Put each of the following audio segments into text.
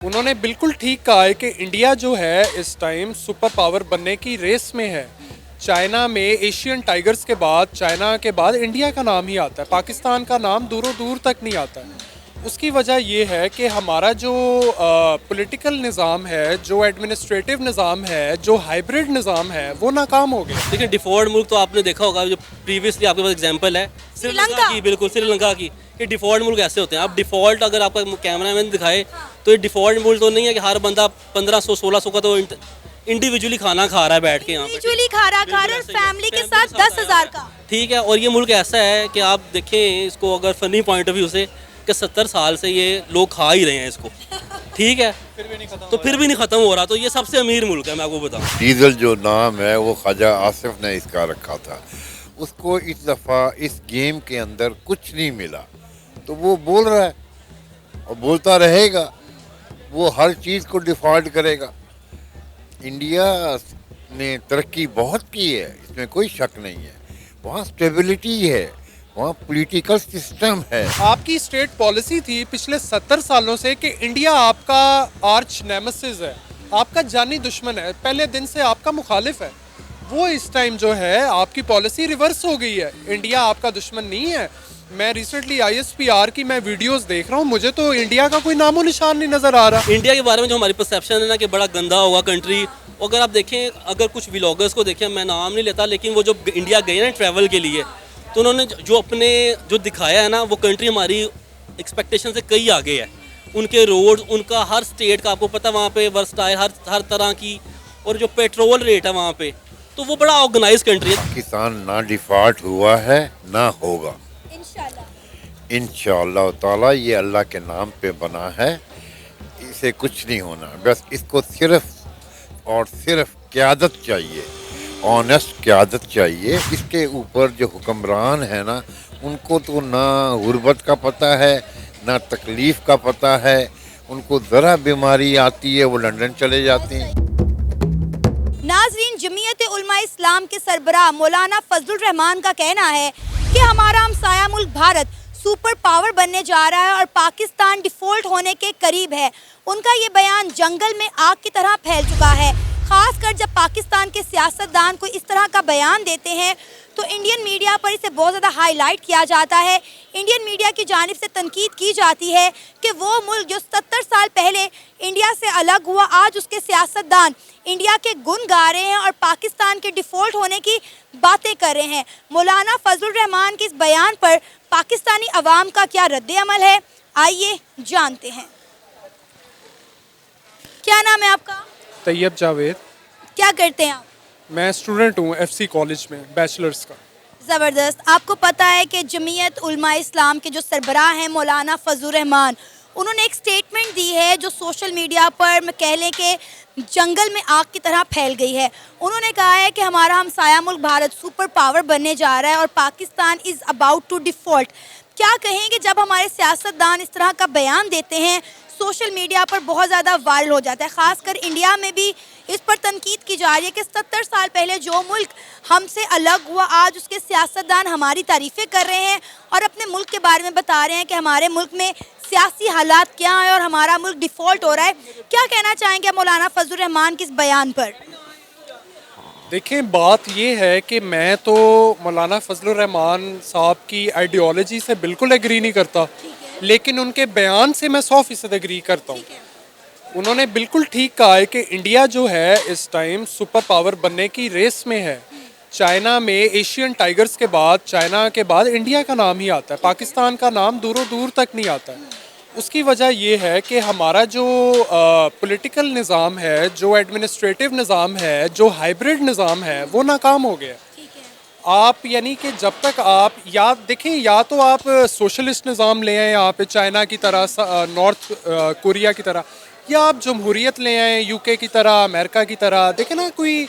उन्होंने बिल्कुल ठीक कहा है कि इंडिया जो है इस टाइम सुपर पावर बनने की रेस में है। चाइना में एशियन टाइगर्स के बाद, चाइना के बाद इंडिया का नाम ही आता है, पाकिस्तान का नाम दूरों दूर तक नहीं आता है। उसकी वजह ये है कि हमारा जो पॉलिटिकल निज़ाम है, जो एडमिनिस्ट्रेटिव निज़ाम है, जो हाइब्रिड निज़ाम है, वो नाकाम हो गया। देखिए डिफ़ॉल्ट मुल्क तो आपने देखा होगा, जो प्रीवियसली आपके पास एग्जांपल है श्रीलंका की, बिल्कुल श्रीलंका की। ये डिफ़ॉल्ट मुल्क ऐसे होते हैं। अब डिफ़ॉल्ट अगर आपका कैमरामैन दिखाए तो ये डिफ़ॉल्ट मुल्क तो नहीं है कि हर बंदा 1500-1600 का तो इंडिविजुअली खाना खा रहा है बैठ के यहाँ पे। इंडिविजुअली खा रहा और फैमिली के साथ 10,000 का। ठीक है, और ये मुल्क ऐसा है कि आप देखें इसको अगर फनी पॉइंट ऑफ व्यू से कि 70 साल से ये लोग खा ही रहे हैं इसको, ठीक है, फिर भी नहीं ख़त्म हो रहा। तो ये सबसे अमीर मुल्क है, मैं आपको बताऊँ। डीजल जो नाम है वो ख्वाजा आसिफ ने इसका रखा था। उसको इस दफ़ा इस गेम के अंदर कुछ नहीं मिला, तो वो बोल रहा है और बोलता रहेगा। वो हर चीज़ को डिफ़ॉल्ट करेगा। इंडिया ने तरक्की बहुत की है, इसमें कोई शक नहीं है। वहाँ स्टेबिलिटी है, वहाँ पॉलिटिकल सिस्टम है। आपकी स्टेट पॉलिसी थी पिछले 70 सालों से कि इंडिया आपका आर्च नेमेसिस है, आपका जानी दुश्मन है, पहले दिन से आपका मुखालिफ है। वो इस टाइम जो है आपकी पॉलिसी रिवर्स हो गई है। इंडिया आपका दुश्मन नहीं है। मैं रिसेंटली ISPR की मैं वीडियोस देख रहा हूँ, मुझे तो इंडिया का कोई नामो निशान नहीं नज़र आ रहा। इंडिया के बारे में जो हमारी परसेप्शन है ना कि बड़ा गंदा होगा कंट्री। अगर आप देखें, अगर कुछ व्लॉगर्स को देखें, मैं नाम नहीं लेता, लेकिन वो जो इंडिया गए ना ट्रैवल के लिए, तो उन्होंने जो अपने जो दिखाया है ना, वो कंट्री हमारी एक्सपेक्टेशन से कई आगे है। उनके रोड, उनका हर स्टेट का आपको पता, वहाँ पे वर्सटाइल हर तरह की, और जो पेट्रोल रेट है वहाँ पे, तो वो बड़ा ऑर्गेनाइज कंट्री है। पाकिस्तान ना डिफ़ॉल्ट हुआ है ना होगा, इंशाअल्लाह ताला। ये अल्लाह के नाम पे बना है, इसे कुछ नहीं होना। बस इसको सिर्फ और सिर्फ क़यादत चाहिए, ऑनेस्ट क़यादत चाहिए। इसके ऊपर जो हुक्मरान है ना, उनको तो ना गुर्बत का पता है, ना तकलीफ़ का पता है। उनको ज़रा बीमारी आती है वो लंदन चले जाते हैं। नाज़रीन, जमीयत उलमा इस्लाम के सरबराह मौलाना फजलुर रहमान का कहना है कि हमारा हमसाया मुल्क भारत सुपर पावर बनने जा रहा है और पाकिस्तान डिफ़ॉल्ट होने के करीब है। उनका ये बयान जंगल में आग की तरह फैल चुका है। खासकर जब पाकिस्तान के सियासतदान को इस तरह का बयान देते हैं तो इंडियन मीडिया पर इसे बहुत ज़्यादा हाईलाइट किया जाता है। इंडियन मीडिया की जानिब से तनकीद की जाती है कि वो मुल्क जो 70 साल पहले इंडिया से अलग हुआ, आज उसके सियासतदान इंडिया के गुण गा रहे हैं और पाकिस्तान के डिफ़ॉल्ट होने की बातें कर रहे हैं। मौलाना फजलुर रहमान के इस बयान पर पाकिस्तानी अवाम का क्या रद्द-ए-अमल है, आइए जानते हैं। क्या नाम है आपका? तैयब जावेद। क्या करते हैं आप? मैं स्टूडेंट हूँ FC कॉलेज में, बैचलर्स का। ज़बरदस्त। आपको पता है कि जमीयत उलमा इस्लाम के जो सरबराह हैं मौलाना फजलुर रहमान, उन्होंने एक स्टेटमेंट दी है जो सोशल मीडिया पर मैं कह लें कि जंगल में आग की तरह फैल गई है। उन्होंने कहा है कि हमारा हमसाया मुल्क भारत सुपर पावर बनने जा रहा है और Pakistan is about to default. क्या कहेंगे जब हमारे सियासतदान इस तरह का बयान देते हैं, सोशल मीडिया पर बहुत ज़्यादा वायरल हो जाता है। ख़ासकर इंडिया में भी इस पर तनकीद की जा रही है कि 70 साल पहले जो मुल्क हमसे अलग हुआ, आज उसके सियासतदान हमारी तारीफ़ें कर रहे हैं और अपने मुल्क के बारे में बता रहे हैं कि हमारे मुल्क में सियासी हालात क्या है और हमारा मुल्क डिफ़ॉल्ट हो रहा है। क्या कहना चाहेंगे मौलाना फजलुर रहमान के इस बयान पर? देखें, बात ये है कि मैं तो मौलाना फजलुर रहमान साहब की आइडियोलॉजी से बिल्कुल एग्री नहीं करता, लेकिन उनके बयान से मैं 100% एग्री करता हूँ। उन्होंने बिल्कुल ठीक कहा है कि इंडिया जो है इस टाइम सुपर पावर बनने की रेस में है। चाइना में एशियन टाइगर्स के बाद, चाइना के बाद इंडिया का नाम ही आता है, पाकिस्तान का नाम दूरों दूर तक नहीं आता है। उसकी वजह ये है कि हमारा जो पॉलिटिकल निज़ाम है, जो एडमिनिस्ट्रेटिव निज़ाम है, जो हाइब्रिड निज़ाम है, वो नाकाम हो गया। आप यानी कि जब तक आप या देखें, या तो आप सोशलिस्ट निज़ाम ले आएँ यहाँ पे चाइना की तरह, नॉर्थ कोरिया की तरह, या आप जमहूरियत ले आएँ UK की तरह, अमेरिका की तरह। देखें ना, कोई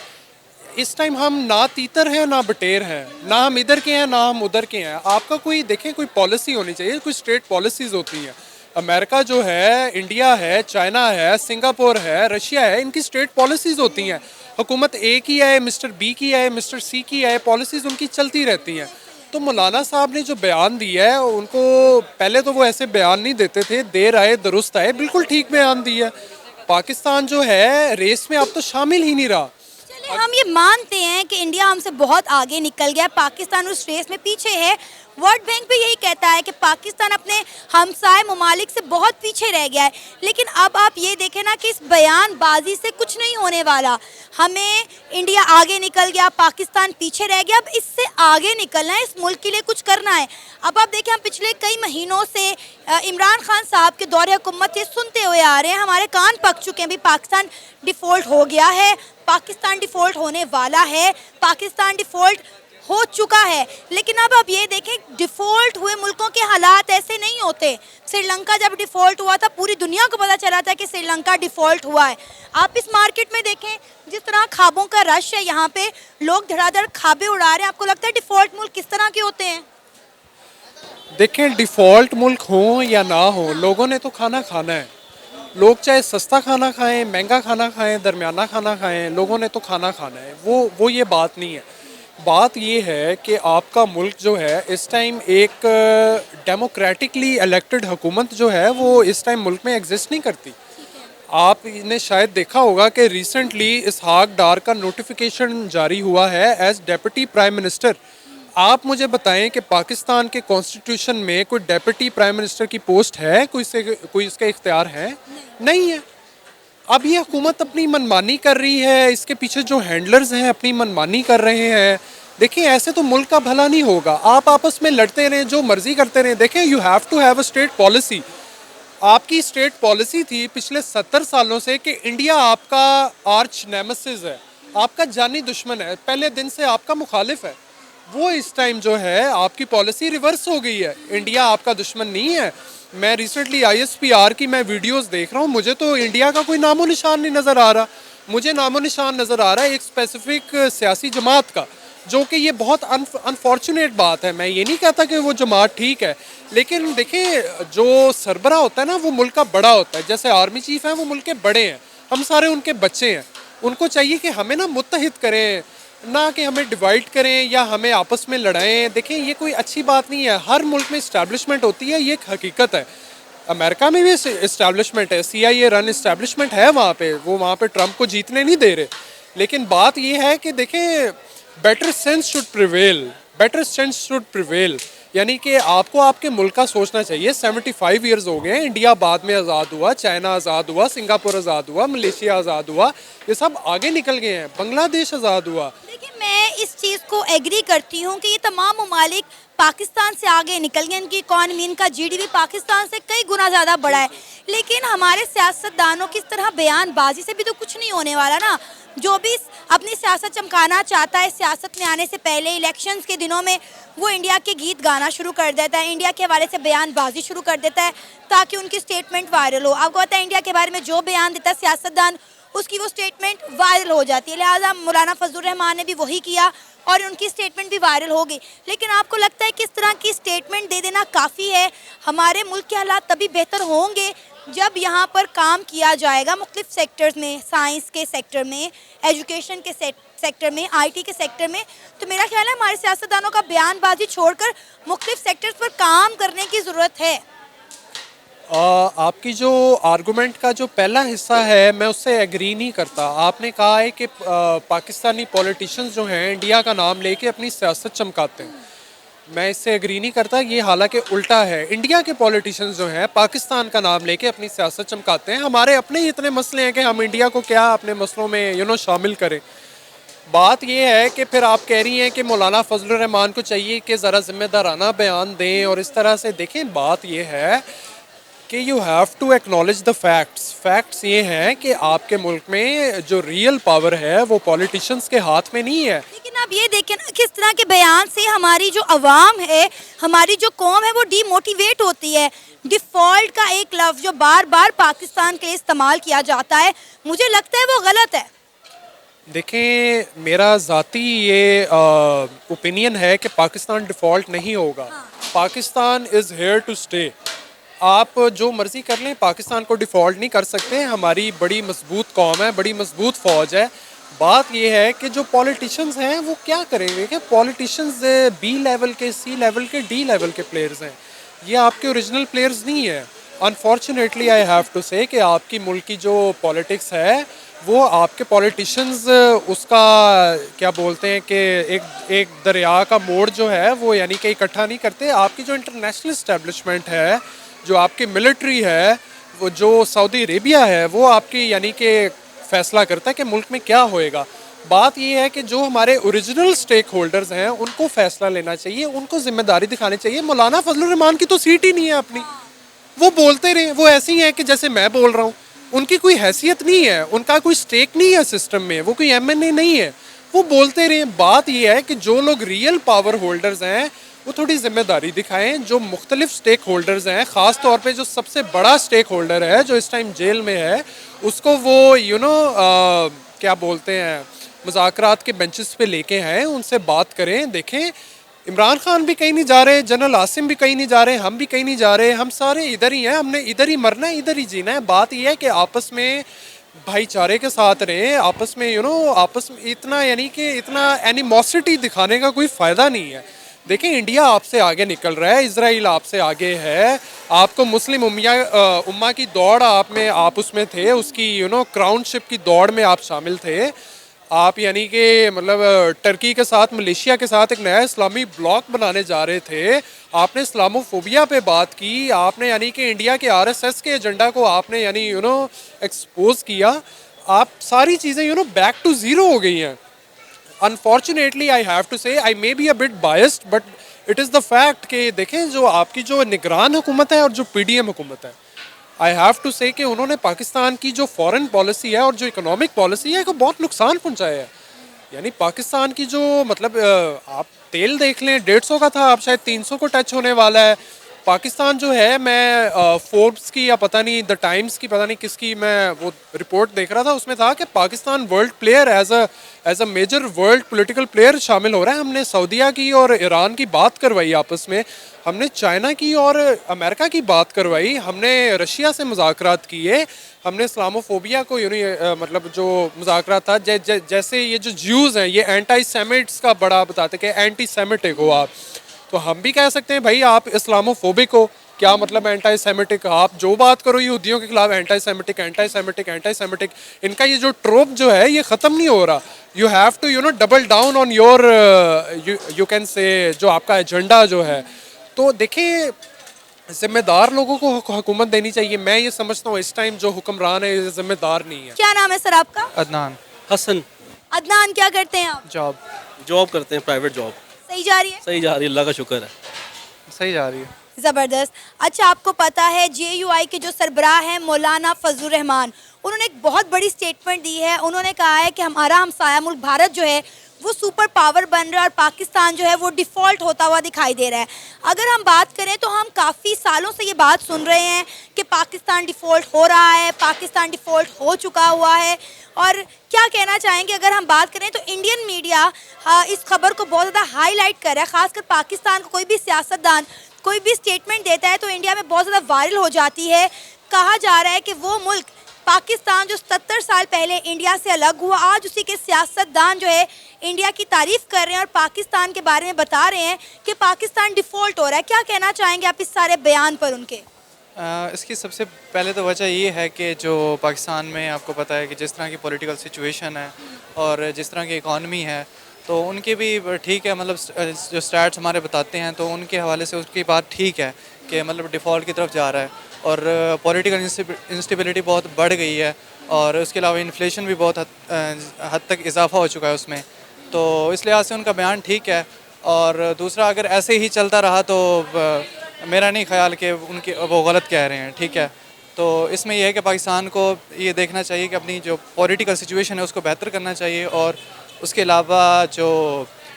इस टाइम हम ना तीतर हैं ना बटेर हैं, ना हम इधर के हैं ना हम उधर के हैं। आपका कोई देखें, कोई पॉलिसी होनी चाहिए, कोई स्टेट पॉलिसीज़ होती हैं। अमेरिका जो है, इंडिया है, चाइना है, सिंगापुर है, रशिया है, इनकी स्टेट पॉलिसीज़ होती हैं। हुकूमत A की है, मिस्टर B की है, मिस्टर C की है, पॉलिसीज़ उनकी चलती रहती हैं। तो मौलाना साहब ने जो बयान दिया है उनको, पहले तो वो ऐसे बयान नहीं देते थे, देर आए दुरुस्त आए, बिल्कुल ठीक बयान दिया है। पाकिस्तान जो है रेस में अब तो शामिल ही नहीं रहा। चलिए हम ये मानते हैं कि इंडिया हमसे बहुत आगे निकल गया, पाकिस्तान उस रेस में पीछे है। वर्ल्ड बैंक भी यही कहता है कि पाकिस्तान अपने हमसाए ममालिक से बहुत पीछे रह गया है। लेकिन अब आप ये देखें ना कि इस बयानबाजी से कुछ नहीं होने वाला। हमें इंडिया आगे निकल गया, पाकिस्तान पीछे रह गया, अब इससे आगे निकलना है, इस मुल्क के लिए कुछ करना है। अब आप देखें, हम पिछले कई महीनों से इमरान खान साहब के दौरे हुकूमत ये सुनते हुए आ रहे हैं, हमारे कान पक चुके हैं भी पाकिस्तान डिफ़ॉल्ट हो गया है, पाकिस्तान डिफ़ॉल्ट होने वाला है, पाकिस्तान डिफ़ॉल्ट हो चुका है। लेकिन अब आप ये देखें, डिफ़ॉल्ट हुए मुल्कों के हालात ऐसे नहीं होते। श्रीलंका जब डिफ़ॉल्ट हुआ था, पूरी दुनिया को पता चला था कि श्रीलंका डिफ़ॉल्ट हुआ है। आप इस मार्केट में देखें, जिस तरह ख्वाबों का रश है, यहाँ पे लोग धड़ाधड़ ख्वाबें उड़ा रहे हैं। आपको लगता है डिफ़ॉल्ट मुल्क किस तरह के होते हैं? देखें, डिफ़ॉल्ट मुल्क हो या ना हो, लोगों ने तो खाना खाना है। लोग चाहे सस्ता खाना खाएं, महंगा खाना खाएं, दरमियाना खाना खाएं, लोगों ने तो खाना खाना है। वो ये बात नहीं है। बात ये है कि आपका मुल्क जो है इस टाइम एक डेमोक्रेटिकली इलेक्टेड हुकूमत जो है वो इस टाइम मुल्क में एग्जिस्ट नहीं करती। आपने शायद देखा होगा कि रिसेंटली इसहाक डार का नोटिफिकेशन जारी हुआ है एज डेप्यूटी प्राइम मिनिस्टर। आप मुझे बताएं कि पाकिस्तान के कॉन्स्टिट्यूशन में कोई डेप्यूटी प्राइम मिनिस्टर की पोस्ट है, कोई इसका इख्तियार है? नहीं है। अब ये हुकूमत अपनी मनमानी कर रही है, इसके पीछे जो हैंडलर्स हैं अपनी मनमानी कर रहे हैं। देखिए, ऐसे तो मुल्क का भला नहीं होगा। आप आपस में लड़ते रहें, जो मर्जी करते रहें। देखें, you have to have a state policy. आपकी स्टेट पॉलिसी थी पिछले 70 सालों से कि इंडिया आपका आर्च नेमेसिस है, आपका जानी दुश्मन है, पहले दिन से आपका मुखालिफ है। वो इस टाइम जो है आपकी पॉलिसी रिवर्स हो गई है। इंडिया आपका दुश्मन नहीं है। मैं रिसेंटली ISPR की मैं वीडियोस देख रहा हूँ, मुझे तो इंडिया का कोई नामो निशान नहीं नज़र आ रहा। मुझे नामो निशान नज़र आ रहा है एक स्पेसिफिक सियासी जमात का, जो कि ये बहुत अनफॉर्चुनेट बात है। मैं ये नहीं कहता कि वो जमात ठीक है, लेकिन देखिए, जो सरबरा होता है ना वो मुल्क का बड़ा होता है। जैसे आर्मी चीफ हैं, वो मुल्क के बड़े हैं, हम सारे उनके बच्चे हैं। उनको चाहिए कि हमें ना मुत्तहिद करें, ना कि हमें डिवाइड करें या हमें आपस में लड़ाएं। देखें, ये कोई अच्छी बात नहीं है। हर मुल्क में इस्टेब्लिशमेंट होती है, ये एक हकीकत है। अमेरिका में भी इस्टेब्लिशमेंट है, CIA रन इस्टेब्लिशमेंट है वहाँ पे। वो वहाँ पे ट्रंप को जीतने नहीं दे रहे। लेकिन बात ये है कि देखें, better sense should prevail, better sense should prevail. यानी कि आपको आपके मुल्क का सोचना चाहिए। 75 ईयर्स हो गए हैं, इंडिया बाद में आज़ाद हुआ, चाइना आज़ाद हुआ, सिंगापुर आज़ाद हुआ, मलेशिया आज़ाद हुआ, ये सब आगे निकल गए हैं, बांग्लादेश आज़ाद हुआ। देखिए, मैं इस चीज़ को एग्री करती हूँ कि ये तमाम ममालिक पाकिस्तान से आगे निकल गए। इनकी इकॉनमी, इनका GDP पाकिस्तान से कई गुना ज़्यादा बड़ा है। लेकिन हमारे सियासतदानों की इस तरह बयानबाजी से भी तो कुछ नहीं होने वाला ना। जो भी अपनी सियासत चमकाना चाहता है, सियासत में आने से पहले इलेक्शंस के दिनों में वो इंडिया के गीत गाना शुरू कर देता है, इंडिया के हवाले से बयानबाजी शुरू कर देता है ताकि उनकी स्टेटमेंट वायरल हो। आपको पता है, इंडिया के बारे में जो बयान देता है सियासतदान, उसकी वो स्टेटमेंट वायरल हो जाती है। लिहाजा मौलाना फजलुर रहमान ने भी वही किया और उनकी स्टेटमेंट भी वायरल हो गई। लेकिन आपको लगता है किस तरह की स्टेटमेंट दे देना काफ़ी है? हमारे मुल्क के हालात तभी बेहतर होंगे जब यहाँ पर काम किया जाएगा मुख्तलिफ सेक्टर्स में, साइंस के सेक्टर में, एजुकेशन के सेक्टर में, IT के सेक्टर में। तो मेरा ख्याल है हमारे सियासतदानों का बयानबाजी छोड़कर मुख्तलिफ सेक्टर्स पर काम करने की ज़रूरत है। आपकी जो आर्गूमेंट का जो पहला हिस्सा है, मैं उससे एग्री नहीं करता। आपने कहा है कि पाकिस्तानी पॉलिटिशियंस जो हैं इंडिया का नाम लेके अपनी सियासत चमकाते हैं। मैं इससे एग्री नहीं करता। ये हालांकि उल्टा है। इंडिया के पॉलिटिशियंस जो हैं पाकिस्तान का नाम लेके अपनी सियासत चमकाते हैं। हमारे अपने ही इतने मसले हैं कि हम इंडिया को क्या अपने मसलों में शामिल करें। बात ये है कि फिर आप कह रही हैं कि मौलाना फजलुर रहमान को चाहिए कि ज़रा जिम्मेदाराना बयान दें और इस तरह से। देखें, बात ये है कि you have to acknowledge the facts. Facts ये हैं कि आपके मुल्क में जो रियल पावर है वो पॉलिटिशियंस के हाथ में नहीं है। लेकिन आप ये देखें ना, किस तरह के बयान से हमारी जो अवाम है, हमारी जो कौम है, वो डीमोटिवेट होती है। डिफ़ॉल्ट का एक लफ्ज़ जो बार बार पाकिस्तान के लिए इस्तेमाल किया जाता है, मुझे लगता है वो गलत है। देखें, मेरा ज़ाती ये ओपिनियन है कि पाकिस्तान डिफ़ॉल्ट नहीं होगा। Pakistan is here to stay. आप जो मर्ज़ी कर लें, पाकिस्तान को डिफ़ॉल्ट नहीं कर सकते। हमारी बड़ी मजबूत कौम है, बड़ी मजबूत फ़ौज है। बात ये है कि जो पॉलिटिशियंस हैं वो क्या करेंगे कि पॉलिटिशियंस बी लेवल के, सी लेवल के, डी लेवल के प्लेयर्स हैं, ये आपके ओरिजिनल प्लेयर्स नहीं है। अनफॉर्चुनेटली आई हैव टू से कि आपकी मुल्क की जो पॉलिटिक्स है वो आपके पॉलिटिशियंस उसका क्या बोलते हैं कि एक दरिया का मोड़ जो है वो यानी कि इकट्ठा नहीं करते। आपकी जो इंटरनेशनल इस्टेब्लिशमेंट है, जो आपकी मिलिट्री है, वो जो सऊदी अरेबिया है, वो आपकी यानी कि फैसला करता है कि मुल्क में क्या होएगा। बात ये है कि जो हमारे ओरिजिनल स्टेक होल्डर्स हैं उनको फैसला लेना चाहिए, उनको जिम्मेदारी दिखानी चाहिए। मौलाना फजलुर रहमान की तो सीट ही नहीं है अपनी, वो बोलते रहे, वो ऐसे ही है कि जैसे मैं बोल रहा हूँ। उनकी कोई हैसियत नहीं है, उनका कोई स्टेक नहीं है सिस्टम में, वो कोई एमएनए नहीं है, वो बोलते रहे। बात ये है कि जो लोग रियल पावर होल्डर्स हैं वो थोड़ी जिम्मेदारी दिखाएं। जो मुख्तलिफ स्टेक होल्डर्स हैं, ख़ास तौर पे जो सबसे बड़ा स्टेक होल्डर है जो इस टाइम जेल में है, उसको वो क्या बोलते हैं मुज़ाकरात के बेंचेस पे लेके हैं, उनसे बात करें। देखें, इमरान खान भी कहीं नहीं जा रहे, जनरल आसिम भी कहीं नहीं जा रहे, हम भी कहीं नहीं जा रहे, हम सारे इधर ही हैं, हमने इधर ही मरना है, इधर ही जीना है। बात यह है कि आपस में भाईचारे के साथ रहें, आपस में आपस में इतना यानी कि इतना एनिमोसिटी दिखाने का कोई फ़ायदा नहीं है। देखें, इंडिया आपसे आगे निकल रहा है, इजराइल आपसे आगे है, आपको मुस्लिम उम्मा की दौड़ आप उसमें थे, उसकी क्राउनशिप की दौड़ में आप शामिल थे। आप यानी कि मतलब टर्की के साथ, मलेशिया के साथ एक नया इस्लामी ब्लॉक बनाने जा रहे थे। आपने इस्लामोफोबिया पे बात की, आपने यानी कि इंडिया के आरएसएस के एजेंडा को आपने यानी एक्सपोज किया। आप सारी चीज़ें बैक टू ज़ीरो हो गई हैं। Unfortunately I have to say, I may be a bit biased but it is the fact कि देखें, जो आपकी जो निगरान हुकूमत है और जो पीडीएम हुकूमत है, आई हैव टू से कि उन्होंने पाकिस्तान की जो फॉरेन पॉलिसी है और जो इकोनॉमिक पॉलिसी है को बहुत नुकसान पहुंचाया है। यानी पाकिस्तान की जो मतलब आप तेल देख लें, 150 का था, अब शायद 300 को टच होने वाला है। पाकिस्तान जो है, मैं फोर्ब्स की या पता नहीं द टाइम्स की, पता नहीं किसकी मैं वो रिपोर्ट देख रहा था, उसमें था कि Pakistan world player as a major world political player शामिल हो रहा है। हमने सऊदीया की और ईरान की बात करवाई आपस में, हमने चाइना की और अमेरिका की बात करवाई, हमने रशिया से मुज़ाकरात किए, हमने इस्लामोफोबिया को मतलब जो मुज़ाकरात था, जैसे ये जो ज्यूज़ हैं ये एंटी सेमिट्स का बड़ा बताते कि एंटी सेमिटिक हो आप, तो हम भी कह सकते हैं भाई आप इस्लामोफोबिक हो। क्या मतलब एंटी सेमिटिक? आप जो बात करो यहूदियों के खिलाफ anti Semitic, anti Semitic, anti Semitic, इनका ये जो ट्रोप जो है ये ख़त्म नहीं हो रहा। You have to double down on your you can say जो आपका एजेंडा जो है। तो देखिए, जिम्मेदार लोगों को हुकूमत देनी चाहिए। मैं ये समझता हूँ इस टाइम जो हुक्मरान है ये जिम्मेदार नहीं है। क्या नाम है सर आपका? अदनान। हसन। अदनान, क्या करते हैं आप? जॉब करते हैं, प्राइवेट जॉब। सही जा रही है? सही जा रही है, अल्लाह का शुक्र है। सही जा रही है। ज़बरदस्त। अच्छा, आपको पता है JUI के जो सरबराह हैं मौलाना फजलुर रहमान, उन्होंने एक बहुत बड़ी स्टेटमेंट दी है। उन्होंने कहा है कि हमारा हमसाया मुल्क भारत जो है वो सुपर पावर बन रहा है और पाकिस्तान जो है वो डिफ़ॉल्ट होता हुआ दिखाई दे रहा है। अगर हम बात करें तो हम काफ़ी सालों से ये बात सुन रहे हैं कि पाकिस्तान डिफ़ॉल्ट हो रहा है, पाकिस्तान डिफ़ॉल्ट हो चुका हुआ है। और क्या कहना चाहेंगे, अगर हम बात करें तो इंडियन मीडिया इस खबर को बहुत ज़्यादा हाईलाइट कर रहा है, ख़ासकर पाकिस्तान को कोई भी सियासतदान कोई भी स्टेटमेंट देता है तो इंडिया में बहुत ज़्यादा वायरल हो जाती है। कहा जा रहा है कि वो मुल्क पाकिस्तान जो 70 साल पहले इंडिया से अलग हुआ, आज उसी के सियासतदान जो है इंडिया की तारीफ़ कर रहे हैं और पाकिस्तान के बारे में बता रहे हैं कि पाकिस्तान डिफ़ॉल्ट हो रहा है। क्या कहना चाहेंगे आप इस सारे बयान पर उनके? इसकी सबसे पहले तो वजह ये है कि जो पाकिस्तान में आपको पता है कि जिस तरह की पॉलिटिकल सिचुएशन है और जिस तरह की इकॉनमी है, तो उनकी भी ठीक है, मतलब जो स्टैट्स हमारे बताते हैं तो उनके हवाले से उसकी बात ठीक है कि मतलब डिफ़ॉल्ट की तरफ जा रहा है और पॉलिटिकल इंस्टेबिलिटी बहुत बढ़ गई है और उसके अलावा इन्फ्लेशन भी बहुत हद तक इजाफा हो चुका है उसमें। तो इस लिहाज से उनका बयान ठीक है। और दूसरा, अगर ऐसे ही चलता रहा तो मेरा नहीं ख्याल कि वो गलत कह रहे हैं, ठीक है। तो इसमें यह है कि पाकिस्तान को ये देखना चाहिए कि अपनी जो पॉलिटिकल सिचुएशन है उसको बेहतर करना चाहिए और उसके अलावा जो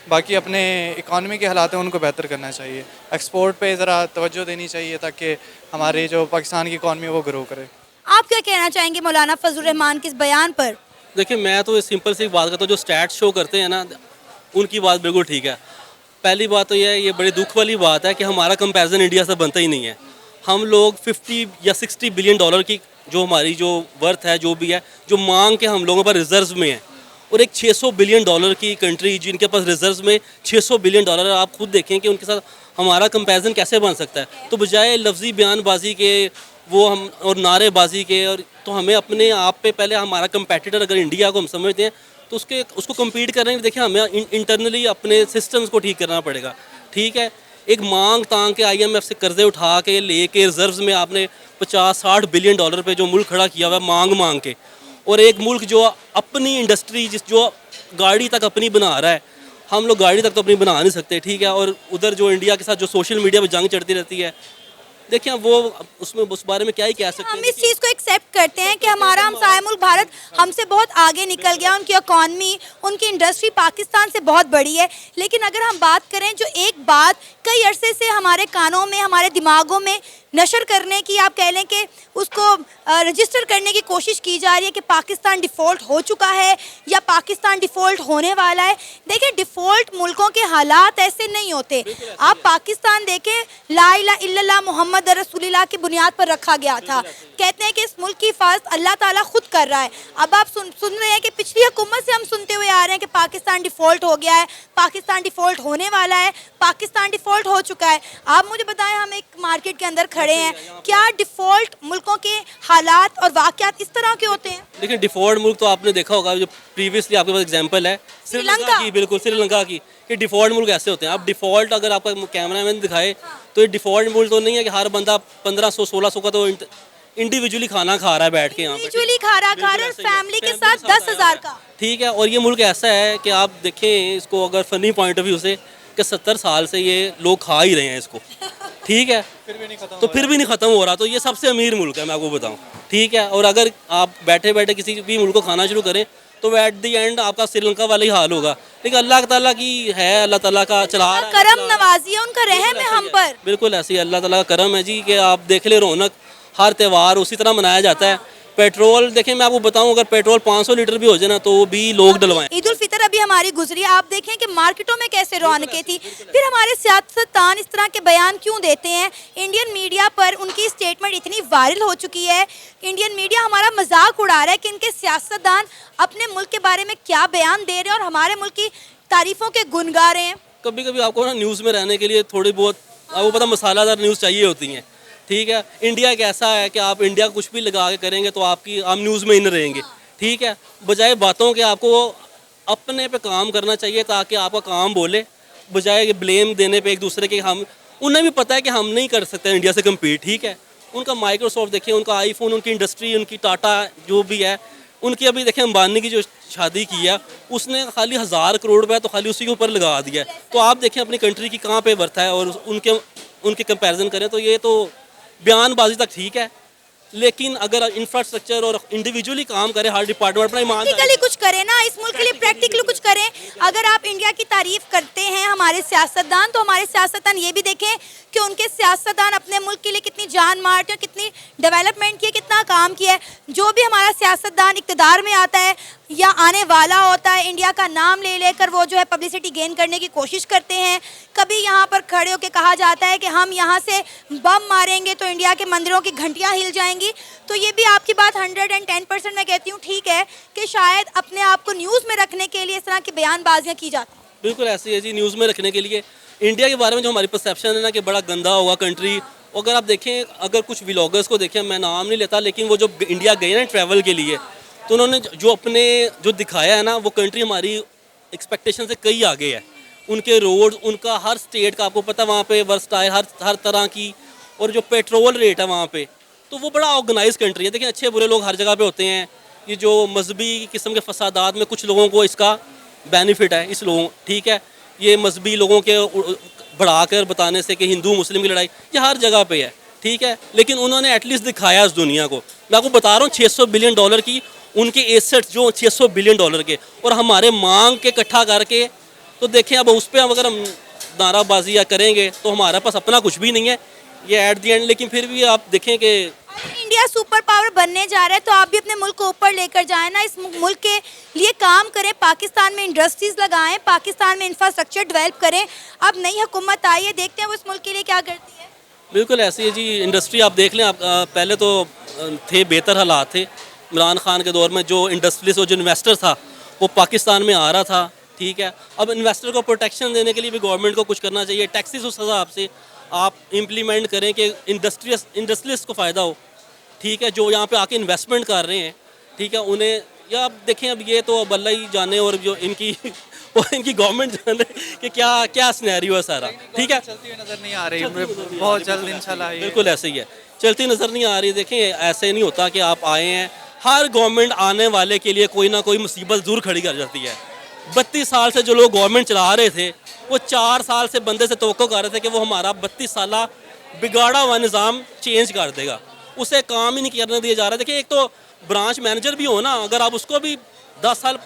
बाकी अपने इकॉनमी के हालात हैं उनको बेहतर करना चाहिए। एक्सपोर्ट पे ज़रा तवज्जो देनी चाहिए ताकि हमारी जो पाकिस्तान की इकॉनमी वो ग्रो करे। आप क्या कहना चाहेंगे मौलाना फजलुर रहमान के इस बयान पर? देखिए, मैं तो सिंपल सी बात करता हूँ, जो स्टैट्स शो करते हैं ना उनकी बात बिल्कुल ठीक है। पहली बात तो ये बड़ी दुख वाली बात है कि हमारा कंपैरिजन इंडिया से बनता ही नहीं है। हम लोग 50 या 60 बिलियन डॉलर की जो हमारी जो वर्थ है, जो भी है, जो मांग के हम लोगों पर रिजर्व में है, और एक 600 बिलियन डॉलर की कंट्री जिनके पास रिजर्व्स में 600 बिलियन डॉलर है, आप खुद देखें कि उनके साथ हमारा कंपैरिजन कैसे बन सकता है। तो बजाय लफ्जी बयानबाजी के वो हम और नारेबाजी के, और तो हमें अपने आप पे पहले हमारा कंपेटिटर अगर इंडिया को हम समझते हैं तो उसको कम्पीट करने के लिए देखिए हमें इंटरनली अपने सिस्टम्स को ठीक करना पड़ेगा। ठीक है, एक मांग तांग के IMF से कर्जे उठा के लेके रिजर्व्स में आपने 50-60 बिलियन डॉलर पे जो मुल्क खड़ा किया हुआ है मांग के, और एक मुल्क जो अपनी इंडस्ट्री जो गाड़ी तक अपनी बना रहा है, हम लोग गाड़ी तक तो अपनी बना नहीं सकते। ठीक है, और उधर जो इंडिया के साथ जो सोशल मीडिया पर जंग चढ़ती रहती है, देखिए वो उसमें उस बारे में क्या ही कह सकते हैं। हम इस चीज़ को एक्सेप्ट करते हैं कि हमारा हमसाया मुल्क भारत हमसे बहुत आगे निकल गया, उनकी इकॉनमी, उनकी इंडस्ट्री पाकिस्तान से बहुत बड़ी है। लेकिन अगर हम बात करें, जो एक बात कई अरसे से हमारे कानों में, हमारे दिमागों में नशर करने की, आप कह लें कि उसको रजिस्टर करने की कोशिश की जा रही है कि पाकिस्तान डिफ़ॉल्ट हो चुका है या पाकिस्तान डिफ़ॉल्ट होने वाला है। देखिए, डिफ़ॉल्ट मुल्कों के हालात ऐसे नहीं होते। आप पाकिस्तान देखें, ला इलाहा इल्लल्लाह मुहम्मद रसूलुल्लाह की बुनियाद पर रखा गया था। कहते हैं कि इस मुल्क की हिफाजत अल्लाह ताला खुद कर रहा है। अब आप सुन रहे हैं कि पिछली हुकूमत से हम सुनते हुए आ रहे हैं कि पाकिस्तान डिफ़ॉल्ट हो गया है, पाकिस्तान डिफ़ॉल्ट होने वाला है, पाकिस्तान डिफ़ॉल्ट हो चुका है। आप मुझे बताएं, हम एक मार्केट के अंदर खड़े हैं, क्या डिफ़ॉल्ट मुल्कों के हालात और वाक़यात इस तरह के होते हैं? देखिए, डिफ़ॉल्ट मुल्क तो आपने देखा होगा, जो प्रीवियसली आपके पास एग्जांपल है श्रीलंका की, बिल्कुल श्रीलंका की, कि डिफ़ॉल्ट मुल्क ऐसे होते हैं। अब डिफ़ॉल्ट अगर आपका कैमरामैन दिखाए तो ये डिफ़ॉल्ट मुल्क तो नहीं है कि हर बंदा 1500-1600 का तो इंडिविजुअली खाना खा रहा है बैठ के यहाँ पर, इंडिविजुअली खा रहा और फैमिली के साथ 10,000 का। ठीक है, और ये मुल्क ऐसा है कि आप देखें इसको अगर फ़नी पॉइंट ऑफ व्यू से, कि 70 साल से ये लोग खा ही रहे हैं इसको। ठीक है, फिर भी नहीं ख़त्म हो रहा। तो ये सबसे अमीर मुल्क है, मैं आपको बताऊँ। ठीक है, और अगर आप बैठे बैठे किसी भी मुल्क को खाना शुरू करें तो एट द एंड आपका श्रीलंका वाला ही हाल होगा। लेकिन अल्लाह ताला की है, अल्लाह ताला का चला रहा है, करम नवाजी है, उनका रहम है हम पर। बिल्कुल ऐसे ही अल्लाह ताला का करम है जी, कि आप देख ले रौनक, हर त्यौहार उसी तरह मनाया जाता है। पेट्रोल देखें, मैं आपको बताऊं, अगर पेट्रोल 500 लीटर भी हो जाए ना तो भी लोग डलवाएं। ईद उल फितर अभी हमारी गुजरी, आप देखें कि मार्केटों में कैसे रौनकें थी। फिर हमारे सियासतदान इस तरह के बयान क्यों देते हैं? इंडियन मीडिया पर उनकी स्टेटमेंट इतनी वायरल हो चुकी है, इंडियन मीडिया हमारा मजाक उड़ा रहा है कि इनके सियासतदान अपने मुल्क के बारे में क्या बयान दे रहे हैं और हमारे मुल्क की तारीफों के गुन गा रहे हैं। कभी कभी आपको ना न्यूज़ में रहने के लिए थोड़ी बहुत आपको पता मसालादार न्यूज़ चाहिए होती हैं। ठीक है, इंडिया एक ऐसा है कि आप इंडिया कुछ भी लगा के करेंगे तो आप न्यूज़ में इन रहेंगे। ठीक है, बजाय बातों के आपको अपने पे काम करना चाहिए ताकि आपका काम बोले, बजाय ब्लेम देने पे एक दूसरे के। हम उन्हें भी पता है कि हम नहीं कर सकते इंडिया से कम्पीट। ठीक है, उनका माइक्रोसॉफ्ट देखिए, उनका आईफोन, उनकी इंडस्ट्री, उनकी टाटा जो भी है, उनकी अभी देखिए अंबानी की जो शादी की है उसने खाली 1000 करोड़ रुपये तो खाली उसी के ऊपर लगा दिया है। तो आप देखें अपनी कंट्री की कहाँ पे वर्थ है और उनके कंपैरिजन करें तो ये तो बयानबाजी तक ठीक है, लेकिन अगर इंफ्रास्ट्रक्चर और इंडिविजुअली काम करे हर डिपार्टमेंट अपना ईमान प्रैक्टिकली कुछ करें ना, इस मुल्क के लिए प्रैक्टिकली कुछ करें। अगर आप इंडिया की तारीफ करते हैं हमारे सियासतदान, तो हमारे सियासतदान ये भी देखें कि उनके सियासतदान अपने मुल्क के लिए कितनी जान मारते हैं, कितनी डेवलपमेंट की है, कितना काम किया है। जो भी हमारा सियासतदान इक़्तिदार में आता है या आने वाला होता है, इंडिया का नाम ले लेकर वो जो है पब्लिसिटी गेन करने की कोशिश करते हैं। कभी यहाँ पर खड़े होकर कहा जाता है कि हम यहाँ से बम मारेंगे तो इंडिया के मंदिरों की घंटियाँ हिल जाएंगी। तो ये भी आपकी बात 110% मैं कहती हूँ ठीक है कि शायद अपने आप को न्यूज़ में रखने के लिए इस तरह की बयानबाजियाँ की जाती हैं। बिल्कुल ऐसी है जी, न्यूज़ में रखने के लिए। इंडिया के बारे में जो हमारी परसेप्शन है ना कि बड़ा गंदा होगा कंट्री, अगर आप देखें, अगर कुछ व्लॉगर्स को देखें, मैं नाम नहीं लेता, लेकिन वो जो इंडिया गए ना ट्रैवल के लिए, तो उन्होंने जो दिखाया है ना, वो कंट्री हमारी एक्सपेक्टेशन से कई आगे है। उनके रोड, उनका हर स्टेट का आपको पता वहाँ पे वर्सटाइल हर तरह की, और जो पेट्रोल रेट है वहाँ पे, तो वो बड़ा ऑर्गेनाइज कंट्री है। देखिए, अच्छे बुरे लोग हर जगह पे होते हैं। ये जो मजहबी किस्म के फसादात में कुछ लोगों को इसका बेनिफिट है, इस लोगों, ठीक है, ये मजहबी लोगों के बढ़ाकर बताने से कि हिंदू मुस्लिम की लड़ाई, ये हर जगह पे है। ठीक है, लेकिन उन्होंने एटलीस्ट दिखाया इस दुनिया को। मैं आपको बता रहा हूँ 600 बिलियन डॉलर की उनके एसेट्स जो 600 बिलियन डॉलर के, और हमारे मांग के इकट्ठा करके, तो देखें अब उस पर अगर हम नाराबाजी या करेंगे तो हमारे पास अपना कुछ भी नहीं है ये एट दी एंड। लेकिन फिर भी आप देखें कि इंडिया सुपर पावर बनने जा रहा है, तो आप भी अपने मुल्क को ऊपर लेकर जाएं ना, इस मुल्क के लिए काम करें, पाकिस्तान में इंडस्ट्रीज लगाएं, पाकिस्तान में इंफ्रास्ट्रक्चर डेवलप करें। अब नई हुकूमत आई है, देखते हैं वो इस मुल्क के लिए क्या करती है। बिल्कुल ऐसी है जी, इंडस्ट्री आप देख लें। आप पहले तो थे बेहतर हालात थे इमरान खान के दौर में, जो इंडस्ट्रियलिस्ट और जो इन्वेस्टर था वो पाकिस्तान में आ रहा था, ठीक है। अब इन्वेस्टर को प्रोटेक्शन देने के लिए भी गवर्नमेंट को कुछ करना चाहिए, टैक्सेस उस हिसाब से आप इम्प्लीमेंट करें कि इंडस्ट्रियलिस्ट को फ़ायदा हो, ठीक है, जो यहाँ पे आके इन्वेस्टमेंट कर रहे हैं, ठीक है, उन्हें, या आप देखें अब ये तो अब अल्लाह ही जाने और जो इनकी और इनकी गवर्नमेंट जाने कि क्या क्या सिनेरियो है सारा, ठीक है। चलती हुई नज़र नहीं आ रही, बहुत जल्द इंशाल्लाह ये बिल्कुल ऐसे ही है, चलती नज़र नहीं आ रही। देखें ऐसे नहीं होता कि आप आए हैं, हर गवर्नमेंट आने वाले के लिए कोई ना कोई मुसीबत ज़रूर खड़ी कर जाती है। 32 साल से जो लोग गवर्नमेंट चला रहे थे, वो 4 साल से बंदे से तवक्को कर रहे थे कि वो हमारा 32 साल बिगाड़ा हुआ निज़ाम चेंज कर देगा, उसे काम ही नहीं करने दिया जा रहा। देखिए एक तो ब्रांच मैनेजर भी हो ना, अगर आप उसको भी 10 साल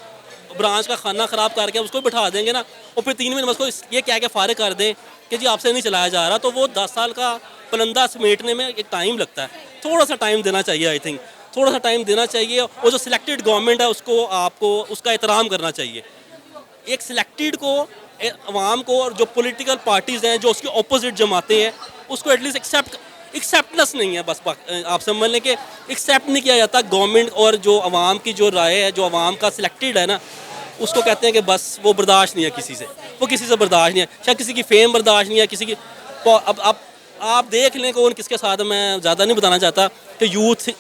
ब्रांच का खाना ख़राब करके उसको बिठा देंगे ना, और फिर 3 महीने में उसको ये कह के फारिग कर दें कि जी आपसे नहीं चलाया जा रहा, तो वो 10 साल का पलंदा समेटने में एक टाइम लगता है। थोड़ा सा टाइम देना चाहिए, आई थिंक थोड़ा सा टाइम देना चाहिए, और जो सिलेक्टेड गवर्नमेंट है उसको आपको उसका एहतराम करना चाहिए। एक सिलेक्टेड को, अवाम को, और जो पॉलिटिकल पार्टीज़ हैं जो उसकी अपोजिट जमातें हैं, उसको एटलीस्ट एक्सेप्टनेस नहीं है, बस आप समझ लें कि एक्सेप्ट नहीं किया जाता गवर्नमेंट, और जो अवाम की जो राय है, जो अवाम का सिलेक्टेड है ना, उसको कहते हैं कि बस वो बर्दाश्त नहीं है किसी से, वो किसी से बर्दाश्त नहीं है, शायद किसी की फेम बर्दाश्त नहीं है, किसी की। तो अब आप देख लें कौन किसके साथ, मैं ज़्यादा नहीं बताना चाहता कि यूथ,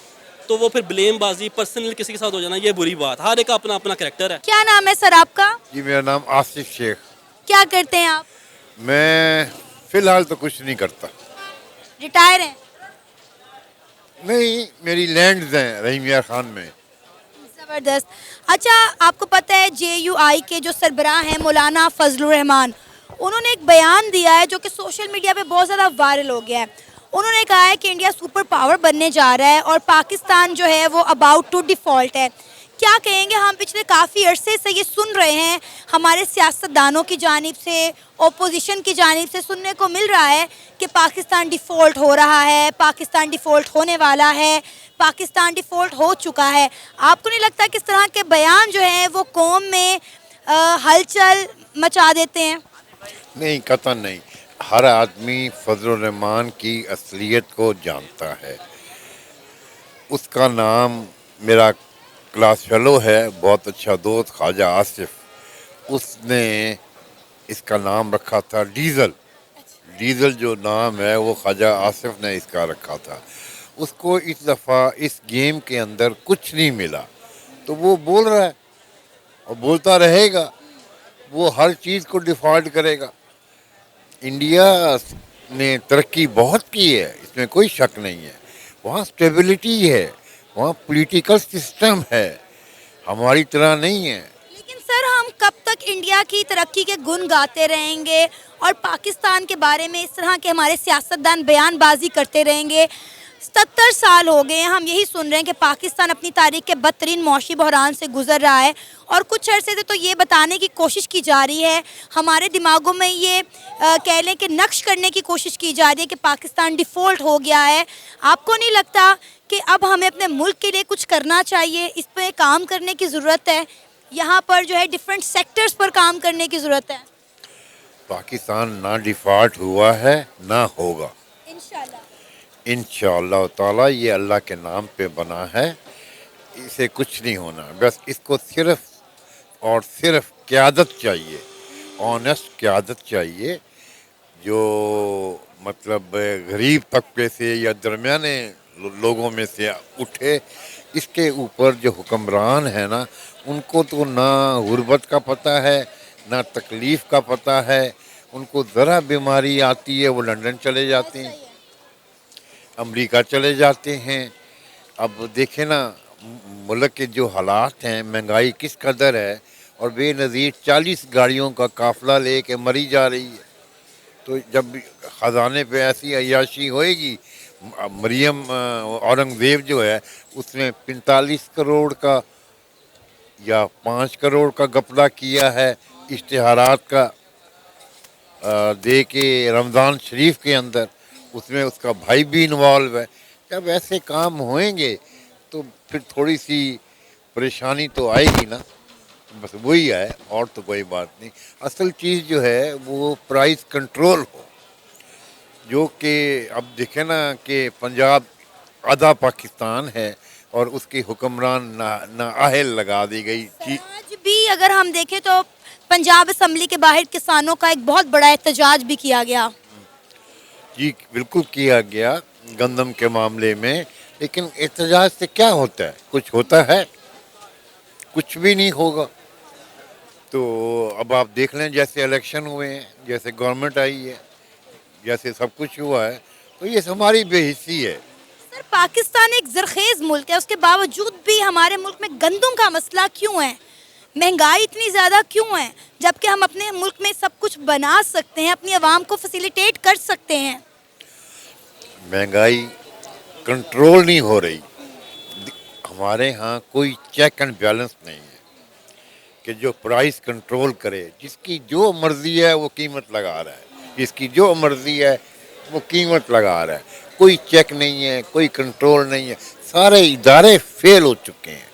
तो वो फिर ब्लेमबाजी पर्सनल किसी के साथ हो जाना, ये बुरी बात। हर एक का अपना अपना कैरेक्टर है। क्या नाम है सर आपका? जी मेरा नाम आसिफ शेख। क्या करते हैं आप? मैं फ़िलहाल तो कुछ नहीं करता। रिटायर हैं? नहीं, मेरी लैंड्स हैं रहीम यार खान में। ज़बरदस्त। अच्छा, आपको पता है JUI के जो सरबराह हैं मौलाना फजलुर रहमान, उन्होंने एक बयान दिया है जो कि सोशल मीडिया पे बहुत ज़्यादा वायरल हो गया है। उन्होंने कहा है कि इंडिया सुपर पावर बनने जा रहा है और पाकिस्तान जो है वो अबाउट टू डिफ़ॉल्ट है। क्या कहेंगे? हम पिछले काफ़ी अरसे से ये सुन रहे हैं, हमारे सियासतदानों की जानिब से, ओपोजिशन की जानिब से सुनने को मिल रहा है कि पाकिस्तान डिफ़ॉल्ट हो रहा है, पाकिस्तान डिफ़ॉल्ट होने वाला है, पाकिस्तान डिफ़ॉल्ट हो चुका है। आपको नहीं लगता कि इस तरह के बयान जो हैं वो कौम में हलचल मचा देते हैं? नहीं, कतई नहीं। हर आदमी फजलुर रहमान की असलियत को जानता है। उसका नाम, मेरा क्लास फेलो है, बहुत अच्छा दोस्त ख्वाजा आसिफ, उसने इसका नाम रखा था डीज़ल। डीज़ल जो नाम है वो ख्वाजा आसिफ ने इसका रखा था। उसको इस दफ़ा इस गेम के अंदर कुछ नहीं मिला, तो वो बोल रहा है और बोलता रहेगा। वो हर चीज़ को डिफ़ॉल्ट करेगा। इंडिया ने तरक्की बहुत की है, इसमें कोई शक नहीं है। वहाँ स्टेबिलिटी है, वहाँ पॉलिटिकल सिस्टम है, हमारी तरह नहीं है। लेकिन सर, हम कब तक इंडिया की तरक्की के गुण गाते रहेंगे और पाकिस्तान के बारे में इस तरह के हमारे सियासतदान बयानबाजी करते रहेंगे? 70 साल हो गए हैं हम यही सुन रहे हैं कि पाकिस्तान अपनी तारीख के बदतरीन मौशी बहरान से गुजर रहा है, और कुछ अरसे से तो ये बताने की कोशिश की जा रही है, हमारे दिमागों में ये कह लें कि नक्श करने की कोशिश की जा रही है कि पाकिस्तान डिफ़ॉल्ट हो गया है। आपको नहीं लगता कि अब हमें अपने मुल्क के लिए कुछ करना चाहिए, इस पर काम करने की ज़रूरत है, यहाँ पर जो है डिफरेंट सेक्टर्स पर काम करने की ज़रूरत है? पाकिस्तान ना डिफ़ॉल्ट हुआ है ना होगा, इंशाल्लाह। इंशाअल्लाह ताला। ये अल्लाह के नाम पे बना है, इसे कुछ नहीं होना। बस इसको सिर्फ और सिर्फ क़यादत चाहिए, ऑनेस्ट क़यादत चाहिए, जो मतलब गरीब तबके से या दरमियाने लोगों में से उठे। इसके ऊपर जो हुक्मरान है ना, उनको तो ना गुर्बत का पता है, ना तकलीफ़ का पता है। उनको ज़रा बीमारी आती है वो लंदन चले जाते हैं, अमेरिका चले जाते हैं। अब देखें ना मुल्क के जो हालात हैं, महंगाई किस कदर है, और बेनज़ीर 40 गाड़ियों का काफ़िला ले के मरी जा रही है। तो जब ख़जाने पे ऐसी अय्याशी होएगी, मरियम औरंगज़ेब जो है उसने 45 करोड़ का या 5 करोड़ का घपला किया है इश्तिहारात का दे के रमज़ान शरीफ के अंदर। उसमें उसका भाई भी इन्वॉल्व है। जब ऐसे काम होएंगे तो फिर थोड़ी सी परेशानी तो आएगी ना, बस वही है, और तो कोई बात नहीं। असल चीज़ जो है वो प्राइस कंट्रोल हो, जो कि अब देखें ना कि पंजाब आधा पाकिस्तान है और उसकी हुक्मरान नाअहल लगा दी गई। आज अभी अगर हम देखें तो पंजाब असम्बली के बाहर किसानों का एक बहुत बड़ा एहतजाज भी किया गया। जी बिल्कुल किया गया गंदम के मामले में, लेकिन एहतजाज से क्या होता है? कुछ होता है? कुछ भी नहीं होगा। तो अब आप देख लें, जैसे इलेक्शन हुए हैं, जैसे गवर्नमेंट आई है, जैसे सब कुछ हुआ है, तो ये हमारी बेहिसी है। सर, पाकिस्तान एक जरखेज मुल्क है, उसके बावजूद भी हमारे मुल्क में गंदम का मसला क्यों है? महंगाई इतनी ज़्यादा क्यों है, जबकि हम अपने मुल्क में सब कुछ बना सकते हैं, अपनी आवाम को फैसिलिटेट कर सकते हैं। महंगाई कंट्रोल नहीं हो रही। हमारे यहाँ कोई चेक एंड बैलेंस नहीं है कि जो प्राइस कंट्रोल करे। जिसकी जो मर्जी है वो कीमत लगा रहा है, जिसकी जो मर्जी है वो कीमत लगा रहा है। कोई चेक नहीं है, कोई कंट्रोल नहीं है, सारे इदारे फेल हो चुके हैं।